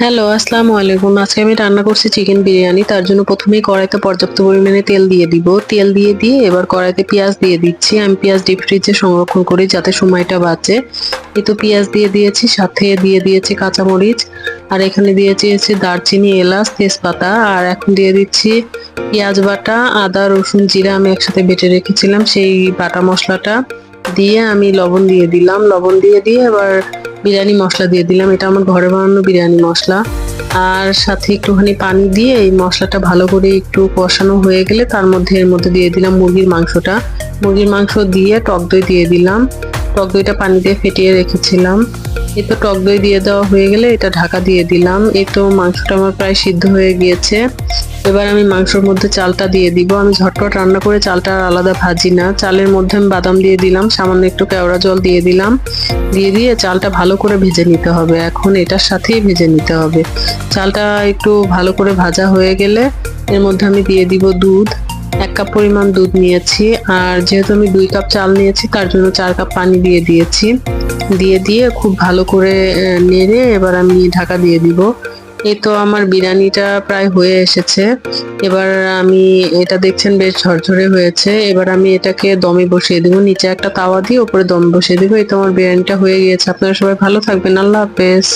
Hello, আসসালামু আলাইকুম। আজকে আমি রান্না করছি চিকেন বিরিয়ানি। তার জন্য প্রথমেই কড়াইতে পর্যাপ্ত পরিমাণে তেল দিয়ে দিব। তেল দিয়ে এবার কড়াইতে পেঁয়াজ দিয়ে দিচ্ছি। আমি পেঁয়াজ ডিপ ফ্রিজে সংরক্ষণ করি যাতে সময়টা বাঁচে। এই তো পেঁয়াজ দিয়ে দিয়েছি, সাথে দিয়ে দিয়েছি কাঁচামরিচ। আর এখানে দিয়েছি হচ্ছে দারচিনি, এলাচ, তেজপাতা। আর এখন দিয়ে দিচ্ছি পেঁয়াজ বাটা, আদা, রসুন, জিরা আমি একসাথে বেটে রেখেছিলাম। সেই বাটা মসলাটা দিয়ে আমি লবণ দিয়ে দিলাম। লবণ দিয়ে এবার বিরিয়ানি মসলা দিয়ে দিলাম। এটা আমার ঘরে বানানো বিরিয়ানি মসলা। আর সাথে একটুখানি পানি দিয়ে এই মসলাটা ভালো করে একটু কষানো হয়ে গেলে এর মধ্যে দিয়ে দিলাম মুরগির মাংসটা। মুরগির মাংস দিয়ে টক দই দিয়ে দিলাম। টক দইটা পানি দিয়ে ফেটিয়ে রেখেছিলাম। এই তো টক দই দিয়ে দেওয়া হয়ে গেলে এটা ঢাকা দিয়ে দিলাম। এই তো মাংসটা আমার প্রায় সিদ্ধ হয়ে গিয়েছে। এবার আমি মাংসের মধ্যে চালটা দিয়ে দিব। আমি ঝটপট রান্না করে চালটা আর আলাদা ভাজি না। চালের মধ্যে আমি বাদাম দিয়ে দিলাম, সামান্য একটু কেওড়া জল দিয়ে দিলাম। দিয়ে চালটা ভালো করে ভেজে নিতে হবে। এখন এটার সাথেই ভেজে নিতে হবে। চালটা একটু ভালো করে ভাজা হয়ে গেলে এর মধ্যে আমি দিয়ে দিব দুধ। ১ কাপ পরিমাণ দুধ নিয়েছি। আর যেহেতু আমি ২ কাপ চাল নিয়েছি তার জন্য ৪ কাপ পানি দিয়ে দিয়েছি। দিয়ে খুব ভালো করে নেড়ে এবার আমি ঢাকা দিয়ে দিব। এই তো আমার বিরিয়ানিটা প্রায় হয়ে এসেছে। এবার আমি এটা দেখছেন বেশ ঝরঝরে হয়েছে। এবার আমি এটাকে দমে বসিয়ে দিব। নিচে একটা তাওয়া দিয়ে উপরে দম বসিয়ে দিব। এই তো আমার বিরিয়ানিটা হয়ে গিয়েছে। আপনারা সবাই ভালো থাকবেন। আল্লাহ হাফেজ।